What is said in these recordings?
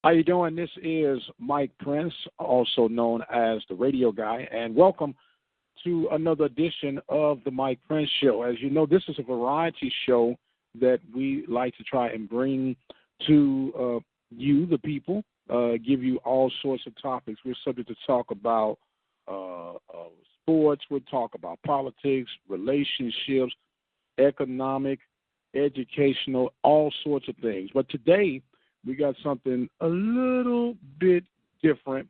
How you doing? This is Mike Prince, also known as the Radio Guy, and welcome to another edition of the Mike Prince Show. As you know, this is a variety show that we like to try and bring to you, the people, give you all sorts of topics. We're subject to talk about sports, we'll talk about politics, relationships, economic, educational, all sorts of things. But today, we got something a little bit different,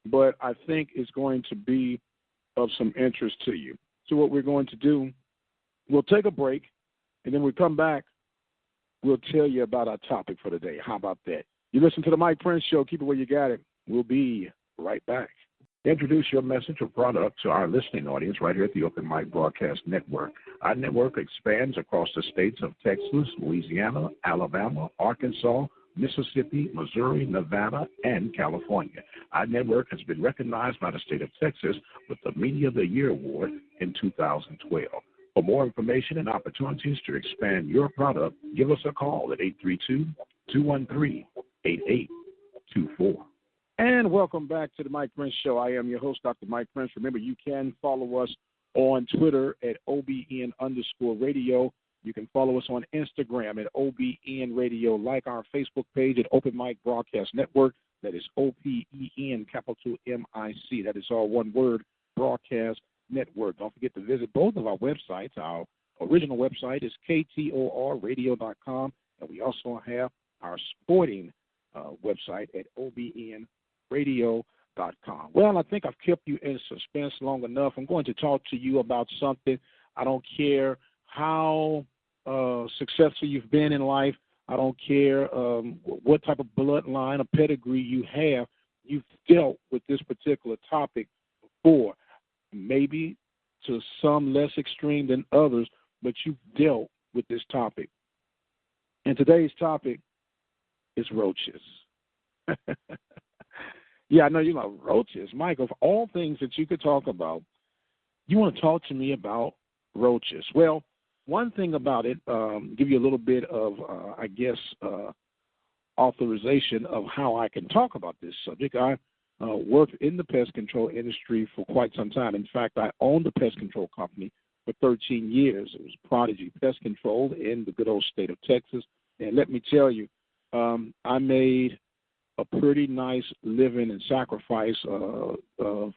but I think it's going to be of some interest to you. So what we're going to do, we'll take a break, and then we come back, we'll tell you about our topic for today. How about that? You listen to the Mike Prince Show. Keep it where you got it. We'll be right back. Introduce your message or product to our listening audience right here at the Open Mic Broadcast Network. Our network expands across the states of Texas, Louisiana, Alabama, Arkansas, Mississippi, Missouri, Nevada, and California. Our network has been recognized by the state of Texas with the Media of the Year Award in 2012. For more information and opportunities to expand your product, give us a call at 832-213-8824. And welcome back to the Mike Prince Show. I am your host, Dr. Mike Prince. Remember, you can follow us on Twitter at OBN_radio. You can follow us on Instagram at OBN Radio. Like our Facebook page at Open Mic Broadcast Network. That is OPEN, capital MIC. That is all one word, Broadcast Network. Don't forget to visit both of our websites. Our original website is KTORradio.com, and we also have our sporting website at OBNradio.com. Well, I think I've kept you in suspense long enough. I'm going to talk to you about something. I don't care how successful you've been in life. I don't care what type of bloodline or pedigree you have. You've dealt with this particular topic before, maybe to some less extreme than others, but you've dealt with this topic. And today's topic is roaches. Yeah, I know you're like, roaches. Mike, of all things that you could talk about, you want to talk to me about roaches. Well, one thing about it, give you a little bit of, authorization of how I can talk about this subject. I worked in the pest control industry for quite some time. In fact, I owned a pest control company for 13 years. It was Prodigy Pest Control in the good old state of Texas. And let me tell you, I made a pretty nice living and sacrifice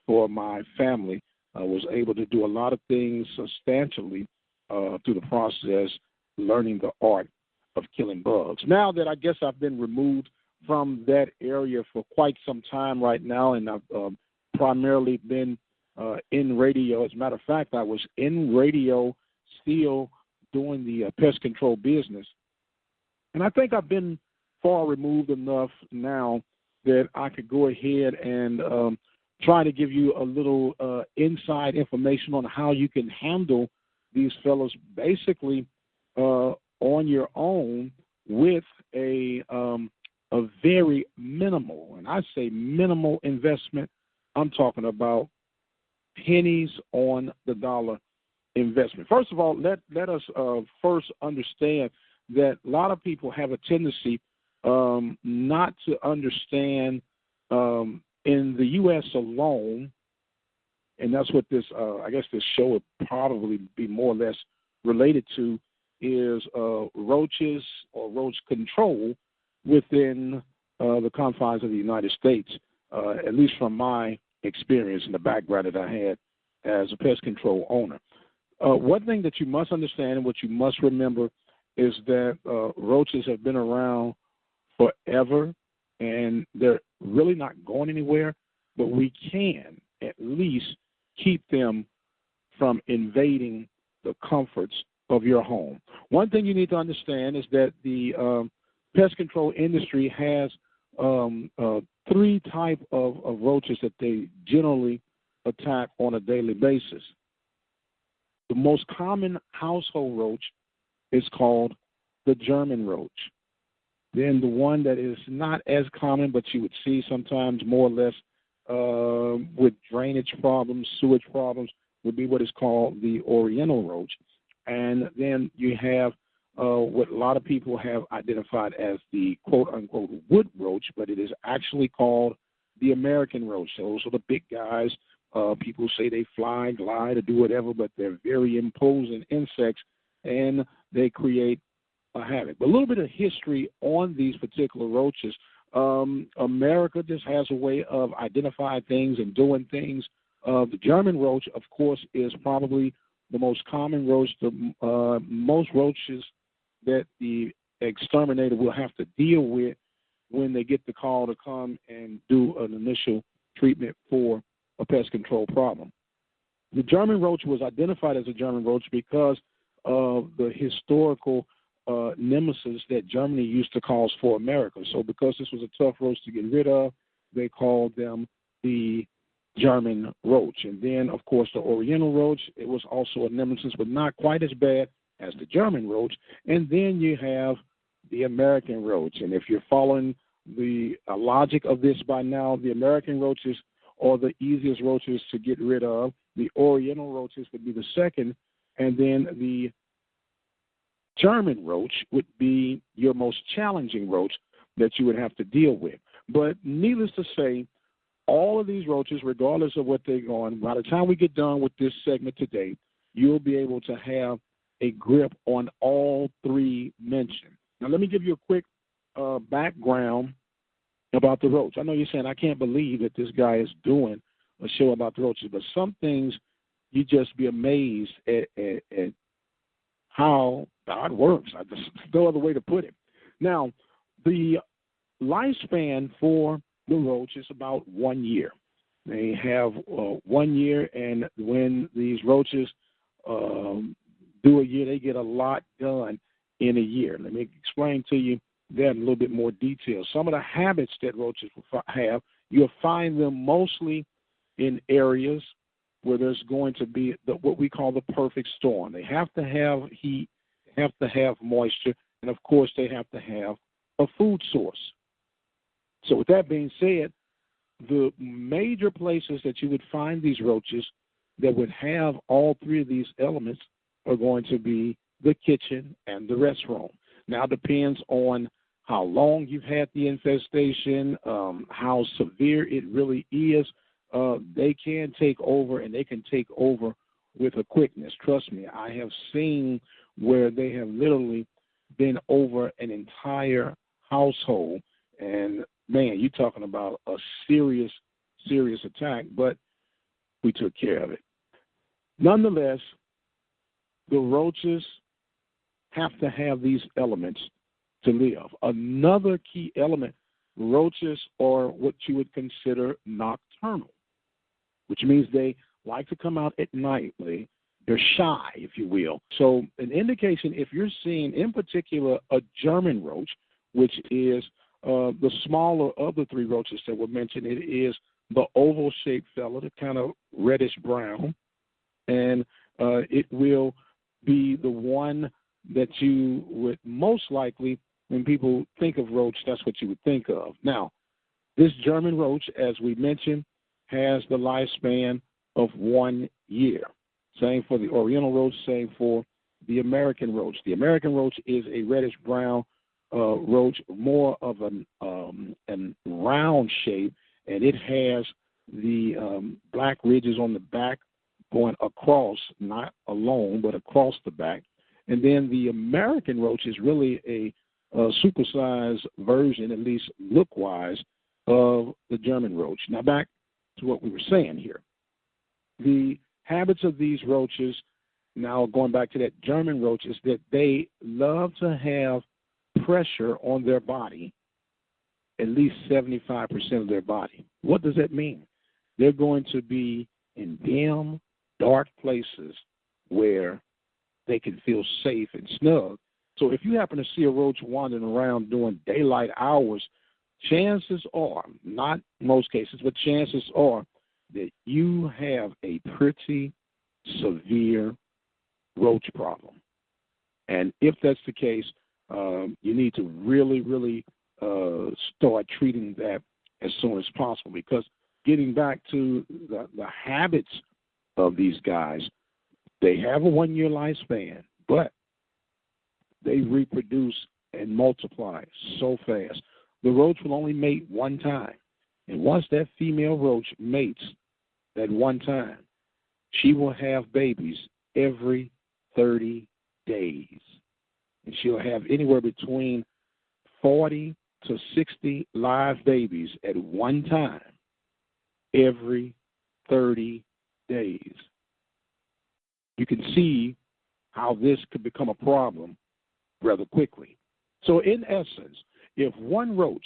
for my family. I was able to do a lot of things substantially through the process, learning the art of killing bugs. Now that I guess I've been removed from that area for quite some time right now, and I've primarily been in radio. As a matter of fact, I was in radio still doing the pest control business. And I think I've been far removed enough now that I could go ahead and try to give you a little inside information on how you can handle these fellows basically on your own with a very minimal, and I say minimal investment. I'm talking about pennies on the dollar investment. First of all, let us first understand that a lot of people have a tendency not to understand in the U.S. alone, and that's what this, this show would probably be more or less related to, is roaches or roach control within the confines of the United States, at least from my experience and the background that I had as a pest control owner. One thing that you must understand and what you must remember is that roaches have been around forever, and they're really not going anywhere, but we can at least keep them from invading the comforts of your home. One thing you need to understand is that the pest control industry has three types of roaches that they generally attack on a daily basis. The most common household roach is called the German roach. Then the one that is not as common, but you would see sometimes more or less with drainage problems, sewage problems, would be what is called the Oriental roach. And then you have what a lot of people have identified as the quote-unquote wood roach, but it is actually called the American roach. Those are the big guys. People say they fly, glide, or do whatever, but they're very imposing insects, and they create a havoc. But a little bit of history on these particular roaches. America just has a way of identifying things and doing things. The German roach, of course, is probably the most common roach. Most roaches that the exterminator will have to deal with when they get the call to come and do an initial treatment for a pest control problem. The German roach was identified as a German roach because of the historical nemesis that Germany used to cause for America. So because this was a tough roach to get rid of, they called them the German roach. And then, of course, the Oriental roach, it was also a nemesis, but not quite as bad as the German roach. And then you have the American roach. And if you're following the logic of this by now, the American roaches are the easiest roaches to get rid of. The Oriental roaches would be the second. And then the German roach would be your most challenging roach that you would have to deal with. But needless to say, all of these roaches, regardless of what they're on, by the time we get done with this segment today, you'll be able to have a grip on all three mentioned. Now, let me give you a quick background about the roach. I know you're saying, I can't believe that this guy is doing a show about the roaches, but some things you just be amazed at how God works. There's no other way to put it. Now, the lifespan for the roach is about 1 year. They have 1 year, and when these roaches do a year, they get a lot done in a year. Let me explain to you that in a little bit more detail. Some of the habits that roaches have, you'll find them mostly in areas where there's going to be what we call the perfect storm. They have to have heat, they have to have moisture, and of course they have to have a food source. So with that being said, the major places that you would find these roaches that would have all three of these elements are going to be the kitchen and the restroom. Now it depends on how long you've had the infestation, how severe it really is. They can take over, and they can take over with a quickness. Trust me, I have seen where they have literally been over an entire household, and man, you're talking about a serious, serious attack, but we took care of it. Nonetheless, the roaches have to have these elements to live. Another key element, roaches are what you would consider nocturnal, which means they like to come out at night. They're shy, if you will. So an indication, if you're seeing, in particular, a German roach, which is the smaller of the three roaches that were mentioned, it is the oval-shaped fellow, the kind of reddish-brown, and it will be the one that you would most likely, when people think of roach, that's what you would think of. Now, this German roach, as we mentioned, has the lifespan of 1 year. Same for the Oriental roach, same for the American roach. The American roach is a reddish-brown roach, more of an round shape, and it has the black ridges on the back going across, not alone, but across the back. And then the American roach is really a supersized version, at least look-wise, of the German roach. Now back to what we were saying here. The habits of these roaches, now going back to that German roach, is that they love to have pressure on their body, at least 75% of their body. What does that mean? They're going to be in dim, dark places where they can feel safe and snug. So if you happen to see a roach wandering around during daylight hours, chances are, not most cases, but chances are that you have a pretty severe roach problem. And if that's the case, you need to really, really start treating that as soon as possible, because getting back to the habits of these guys, they have a 1 year lifespan, but they reproduce and multiply so fast. The roach will only mate one time. And once that female roach mates that one time, she will have babies every 30 days. And she'll have anywhere between 40 to 60 live babies at one time every 30 days. You can see how this could become a problem rather quickly. So in essence, if one roach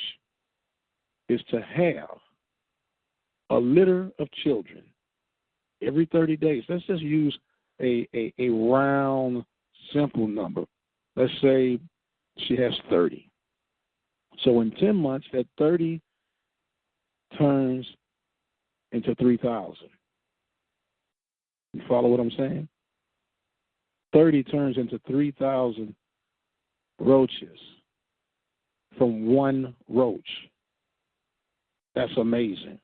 is to have a litter of children every 30 days, let's just use a round, simple number. Let's say she has 30. So in 10 months, that 30 turns into 3,000. You follow what I'm saying? 30 turns into 3,000 roaches from one roach. That's amazing.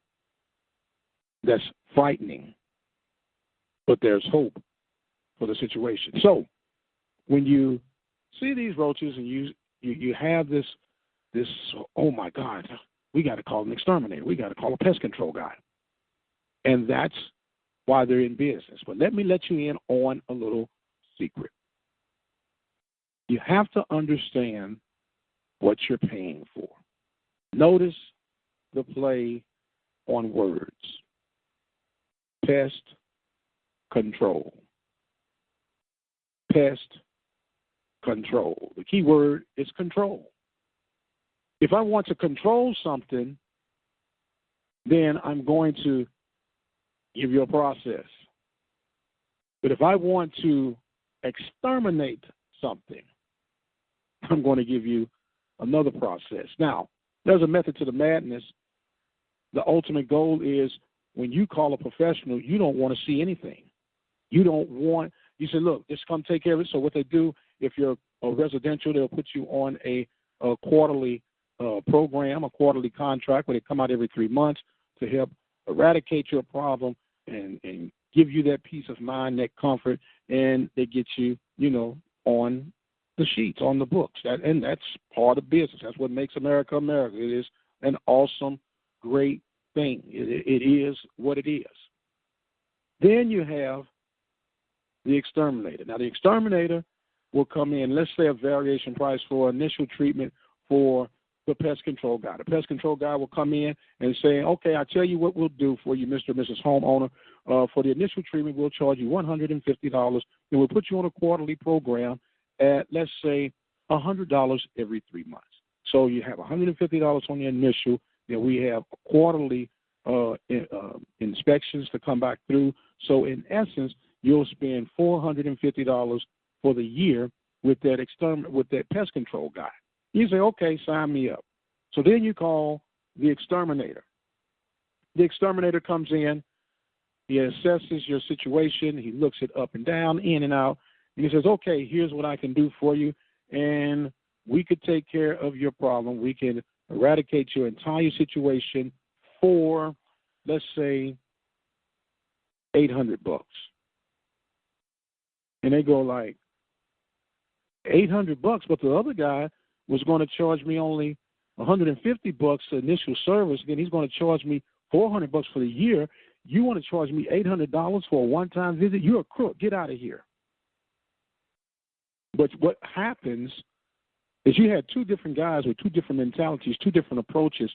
That's frightening. But there's hope for the situation. So when you see these roaches and you have this, oh my God, we got to call an exterminator. We got to call a pest control guy. And that's why they're in business. But let me let you in on a little secret. You have to understand what you're paying for. Notice the play on words. Pest control. Pest control. The key word is control. If I want to control something, then I'm going to give you a process. But if I want to exterminate something, I'm going to give you another process. Now, there's a method to the madness. The ultimate goal is when you call a professional, you don't want to see anything. You say, look, just come take care of it. So what they do, if you're a residential, they'll put you on a quarterly program, a quarterly contract where they come out every 3 months to help eradicate your problem and give you that peace of mind, that comfort, and they get you, on the sheets, on the books. And that's part of business. That's what makes America America. It is an awesome, great thing. It is what it is. Then you have the exterminator. Now, the exterminator will come in, let's say a variation price for initial treatment for the pest control guy. The pest control guy will come in and say, okay, I'll tell you what we'll do for you, Mr. and Mrs. Homeowner. For the initial treatment, we'll charge you $150, and we'll put you on a quarterly program at, let's say, $100 every 3 months. So you have $150 on the initial, then we have quarterly inspections to come back through. So in essence, you'll spend $450 for the year with that pest control guy. You say, okay, sign me up. So then you call the exterminator. The exterminator comes in. He assesses your situation. He looks it up and down, in and out. And he says, okay, here's what I can do for you. And we could take care of your problem. We can eradicate your entire situation for, let's say, $800. And they go like, $800, but the other guy was going to charge me only $150 initial service. Then he's going to charge me $400 for the year. You want to charge me $800 for a one-time visit? You're a crook. Get out of here. But what happens is you had two different guys with two different mentalities, two different approaches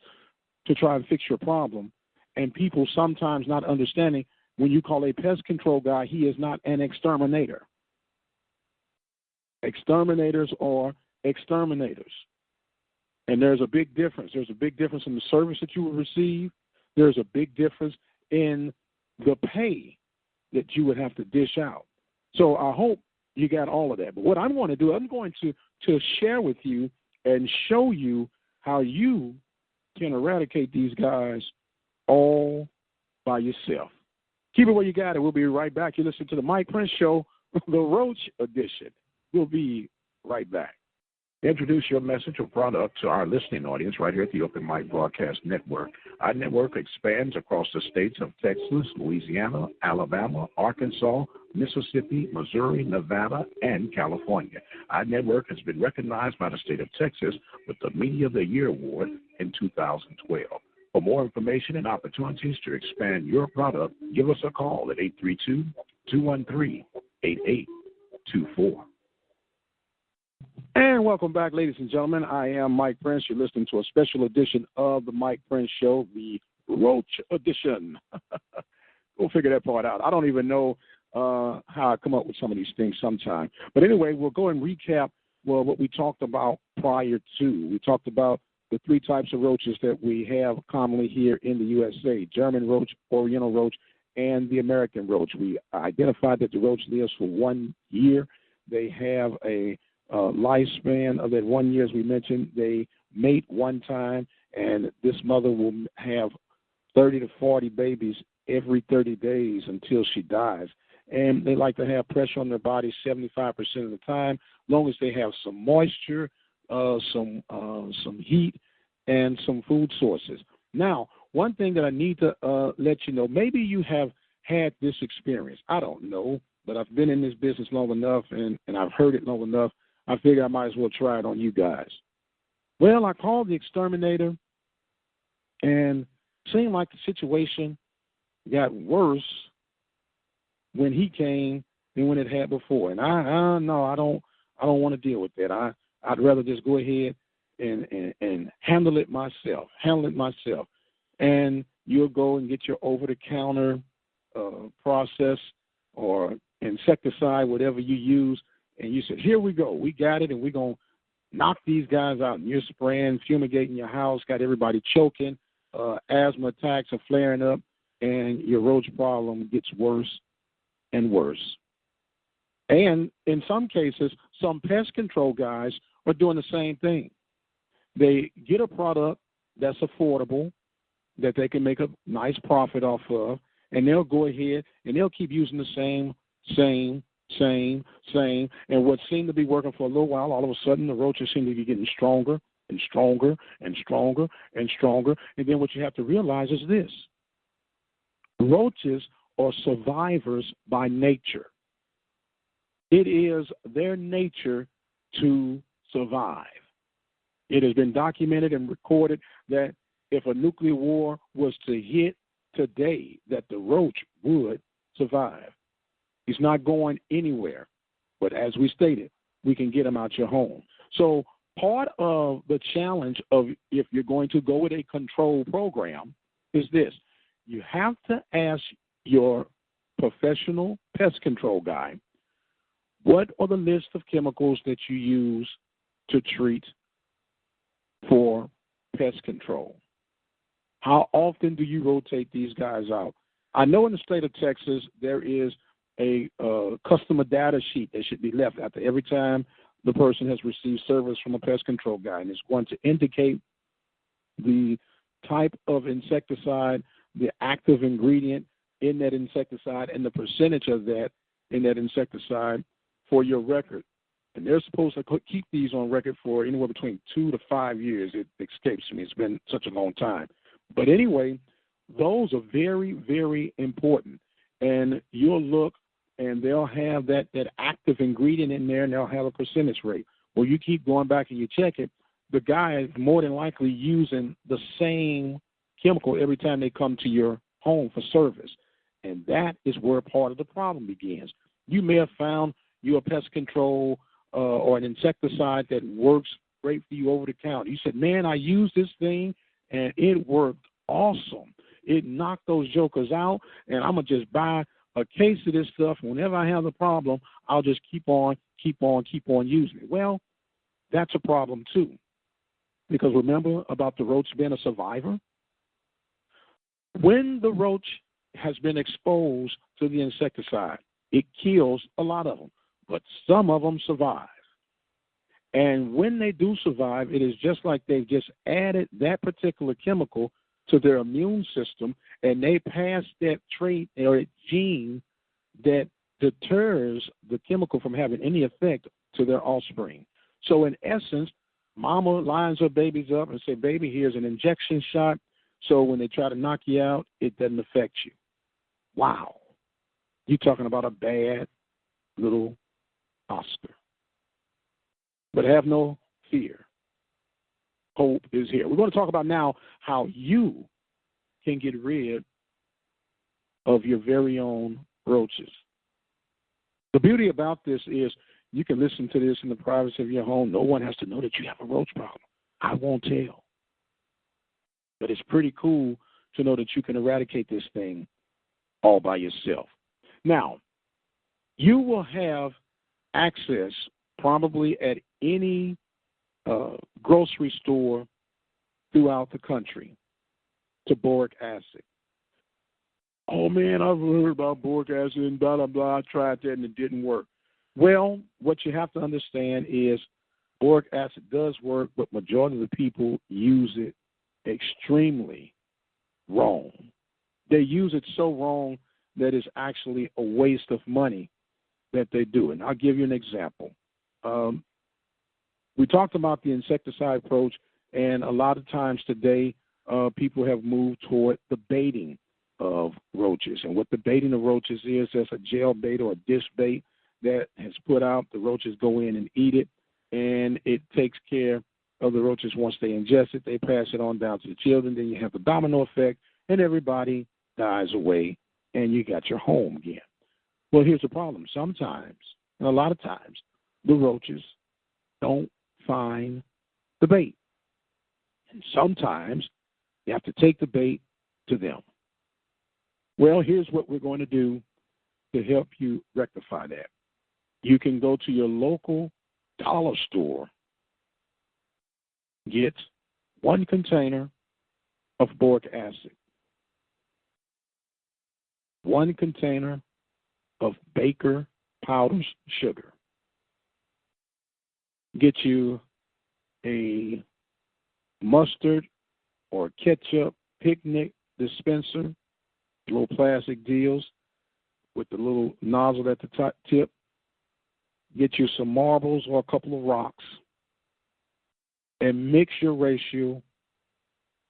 to try and fix your problem, and people sometimes not understanding when you call a pest control guy, he is not an exterminator. Exterminators are exterminators. And there's a big difference. There's a big difference in the service that you will receive. There's a big difference in the pay that you would have to dish out. So I hope you got all of that. But what I'm going to do, I'm going to share with you and show you how you can eradicate these guys all by yourself. Keep it where you got it. We'll be right back. You listen to the Mike Prince Show, the Roach Edition. We'll be right back. Introduce your message or product to our listening audience right here at the Open Mic Broadcast Network. Our network expands across the states of Texas, Louisiana, Alabama, Arkansas, Mississippi, Missouri, Nevada, and California. Our network has been recognized by the state of Texas with the Media of the Year Award in 2012. For more information and opportunities to expand your product, give us a call at 832-213-8824. And welcome back, ladies and gentlemen. I am Mike Prince. You're listening to a special edition of the Mike Prince Show, the Roach Edition. We'll figure that part out. I don't even know how I come up with some of these things sometime. But anyway, we'll go and recap what we talked about prior to. We talked about the three types of roaches that we have commonly here in the USA: German roach, Oriental roach, and the American roach. We identified that the roach lives for 1 year. They have a lifespan of that 1 year, as we mentioned. They mate one time, and this mother will have 30 to 40 babies every 30 days until she dies. And they like to have pressure on their body 75% of the time, as long as they have some moisture, some heat, and some food sources. Now, one thing that I need to let you know, maybe you have had this experience. I don't know, but I've been in this business long enough, and I've heard it long enough. I figure I might as well try it on you guys. Well, I called the exterminator, and it seemed like the situation got worse when he came than when it had before. And I don't want to deal with that. I'd rather just go ahead and handle it myself. And you'll go and get your over-the-counter process or insecticide, whatever you use, and you said, here we go. We got it, and we're going to knock these guys out. And you're spraying, fumigating your house, got everybody choking, asthma attacks are flaring up, and your roach problem gets worse and worse. And in some cases, some pest control guys are doing the same thing. They get a product that's affordable, that they can make a nice profit off of, and they'll go ahead and they'll keep using the same, and what seemed to be working for a little while, all of a sudden the roaches seem to be getting stronger and stronger and stronger and stronger. And then what you have to realize is this: roaches are survivors by nature. It is their nature to survive. It has been documented and recorded that if a nuclear war was to hit today, that the roach would survive. He's not going anywhere. But as we stated, we can get him out your home. So part of the challenge of if you're going to go with a control program is this: you have to ask your professional pest control guy, what are the list of chemicals that you use to treat for pest control? How often do you rotate these guys out? I know in the state of Texas there is a customer data sheet that should be left after every time the person has received service from a pest control guy, and it's going to indicate the type of insecticide, the active ingredient in that insecticide, and the percentage of that in that insecticide for your record. And they're supposed to keep these on record for anywhere between 2 to 5 years. It escapes me. It's been such a long time. But anyway, those are very, very important. And you'll look, and they'll have that active ingredient in there, and they'll have a percentage rate. Well, you keep going back and you check it, the guy is more than likely using the same chemical every time they come to your home for service. And that is where part of the problem begins. You may have found your pest control or an insecticide that works great for you over the counter. You said, man, I used this thing, and it worked awesome. It knocked those jokers out, and I'm going to just buy a case of this stuff. Whenever I have the problem, I'll just keep on using it. Well, that's a problem too, because remember about the roach being a survivor? When the roach has been exposed to the insecticide, it kills a lot of them, but some of them survive. And when they do survive, it is just like they've just added that particular chemical to their immune system, and they pass that trait or gene that deters the chemical from having any effect to their offspring. So in essence, mama lines her babies up and say, baby, here's an injection shot, so when they try to knock you out, it doesn't affect you. Wow. You're talking about a bad little Oscar. But have no fear. Hope is here. We're going to talk about now how you can get rid of your very own roaches. The beauty about this is you can listen to this in the privacy of your home. No one has to know that you have a roach problem. I won't tell. But it's pretty cool to know that you can eradicate this thing all by yourself. Now, you will have access probably at any grocery store throughout the country to boric acid. Oh, man, I've heard about boric acid and blah, blah, blah. I tried that and it didn't work. Well, what you have to understand is boric acid does work, but majority of the people use it extremely wrong. They use it so wrong that it's actually a waste of money that they do. And I'll give you an example. We talked about the insecticide approach, and a lot of times today people have moved toward the baiting of roaches. And what the baiting of roaches is, that's a gel bait or a dish bait that has put out. The roaches go in and eat it, and it takes care of the roaches. Once they ingest it, they pass it on down to the children. Then you have the domino effect, and everybody dies away, and you got your home again. Well, here's the problem. Sometimes, and a lot of times, the roaches don't find the bait. And sometimes you have to take the bait to them. Well, here's what we're going to do to help you rectify that. You can go to your local dollar store, get 1 container of boric acid, 1 container of baker powdered sugar. Get you a mustard or ketchup picnic dispenser, little plastic deals with the little nozzle at the top tip. Get you some marbles or a couple of rocks and mix your ratio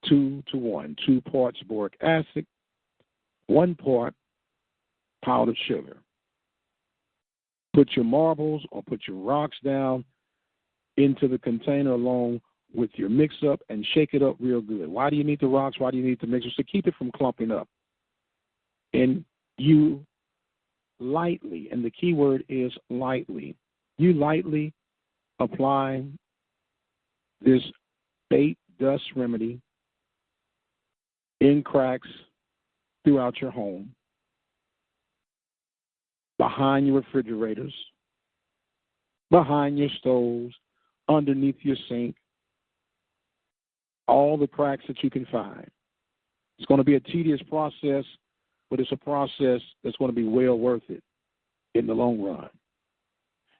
2-to-1. 2 parts boric acid, 1 part powdered sugar. Put your marbles or put your rocks down into the container along with your mix-up and shake it up real good. Why do you need the rocks? Why do you need the mixer? To keep it from clumping up. And you lightly, and the key word is lightly, you lightly apply this bait dust remedy in cracks throughout your home, behind your refrigerators, behind your stoves, underneath your sink, all the cracks that you can find. It's going to be a tedious process, but it's a process that's going to be well worth it in the long run.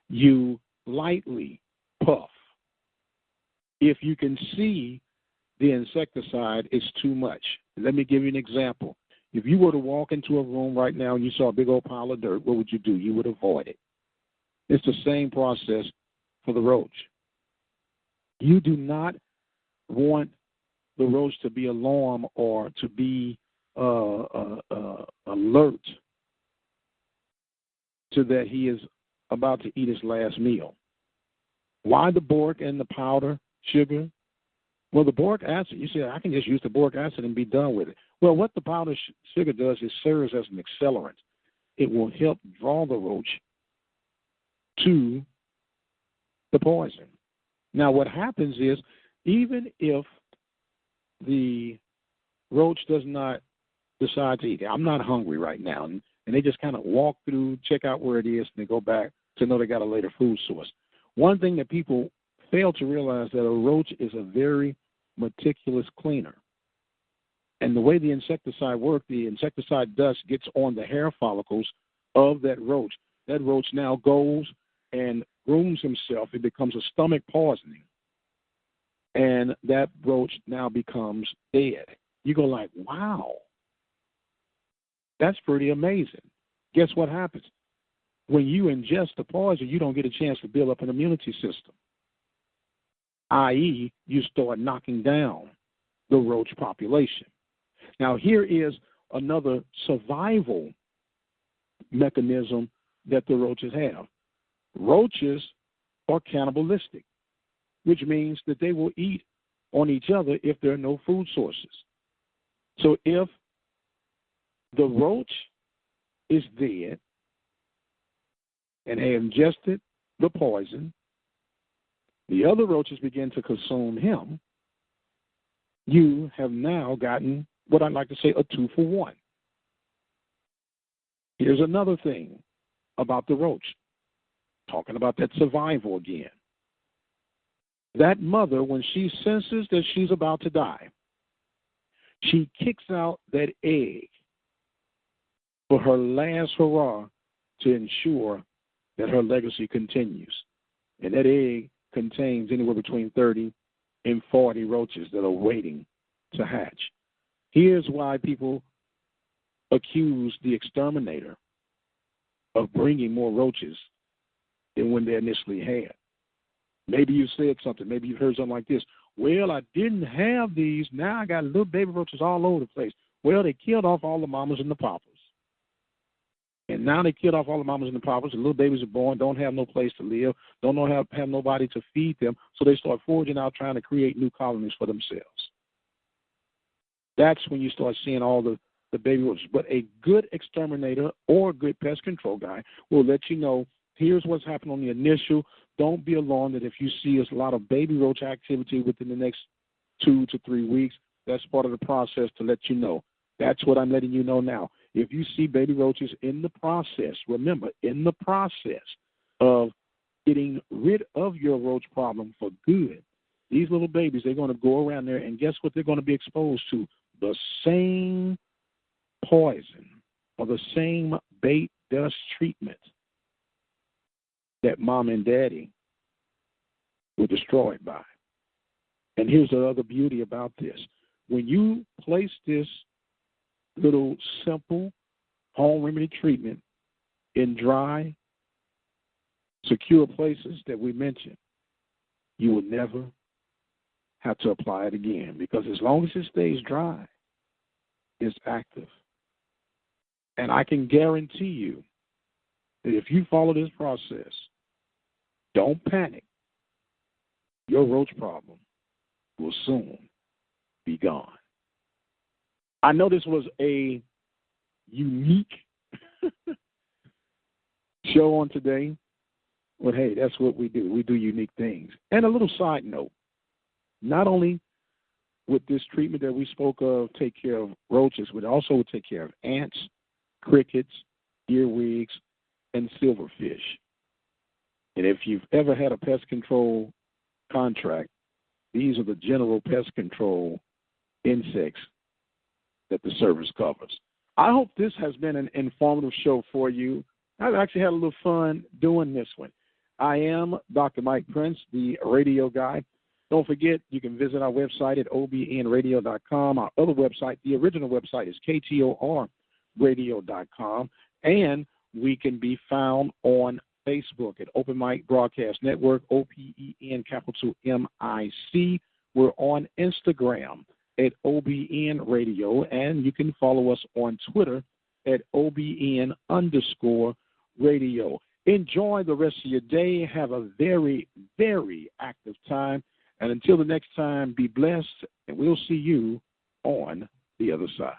You lightly puff. If you can see the insecticide, it's too much. Let me give you an example. If you were to walk into a room right now and you saw a big old pile of dirt, what would you do? You would avoid it. It's the same process for the roach. You do not want the roach to be alarmed or to be alert to that he is about to eat his last meal. Why the boric and the powder sugar? Well, the boric acid, you say, I can just use the boric acid and be done with it. Well, what the powder sugar does is serves as an accelerant. It will help draw the roach to the poison. Now, what happens is, even if the roach does not decide to eat it, I'm not hungry right now, and they just kind of walk through, check out where it is, and they go back to know they got a later food source. One thing that people fail to realize that a roach is a very meticulous cleaner. And the way the insecticide works, the insecticide dust gets on the hair follicles of that roach. That roach now goes and grooms himself. It becomes a stomach poisoning. And that roach now becomes dead. You go like, wow, that's pretty amazing. Guess what happens? When you ingest the poison, you don't get a chance to build up an immunity system, i.e., you start knocking down the roach population. Now, here is another survival mechanism that the roaches have. Roaches are cannibalistic, which means that they will eat on each other if there are no food sources. So if the roach is dead and have ingested the poison, the other roaches begin to consume him, you have now gotten what I'd like to say a 2-for-1. Here's another thing about the roach, talking about that survival again. That mother, when she senses that she's about to die, she kicks out that egg for her last hurrah to ensure that her legacy continues. And that egg contains anywhere between 30 and 40 roaches that are waiting to hatch. Here's why people accuse the exterminator of bringing more roaches than when they initially had. Maybe you said something. Maybe you've heard something like this. Well, I didn't have these. Now I got little baby roaches all over the place. Well, they killed off all the mamas and the papas. And now they killed off all the mamas and the papas. The little babies are born, don't have no place to live, don't know have nobody to feed them, so they start foraging out trying to create new colonies for themselves. That's when you start seeing all the baby roaches. But a good exterminator or a good pest control guy will let you know, here's what's happened on the initial. Don't be alarmed that if you see a lot of baby roach activity within the next 2 to 3 weeks, that's part of the process to let you know. That's what I'm letting you know now. If you see baby roaches in the process, remember, in the process of getting rid of your roach problem for good, these little babies, they're going to go around there, and guess what they're going to be exposed to? The same poison or the same bait dust treatment that mom and daddy were destroyed by. And here's the other beauty about this. When you place this little simple home remedy treatment in dry, secure places that we mentioned, you will never have to apply it again, because as long as it stays dry, it's active. And I can guarantee you that if you follow this process, don't panic, your roach problem will soon be gone. I know this was a unique show on today, but hey, that's what we do. We do unique things. And a little side note, not only would this treatment that we spoke of take care of roaches, but also would take care of ants, crickets, earwigs, and silverfish. And if you've ever had a pest control contract, these are the general pest control insects that the service covers. I hope this has been an informative show for you. I've actually had a little fun doing this one. I am Dr. Mike Prince, the radio guy. Don't forget, you can visit our website at obnradio.com. Our other website, the original website, is ktorradio.com. And we can be found on Facebook at Open Mic Broadcast Network, OPEN capital MIC. We're on Instagram at OBN Radio, and you can follow us on Twitter at OBN_radio. Enjoy the rest of your day. Have a very, very active time. And until the next time, be blessed, and we'll see you on the other side.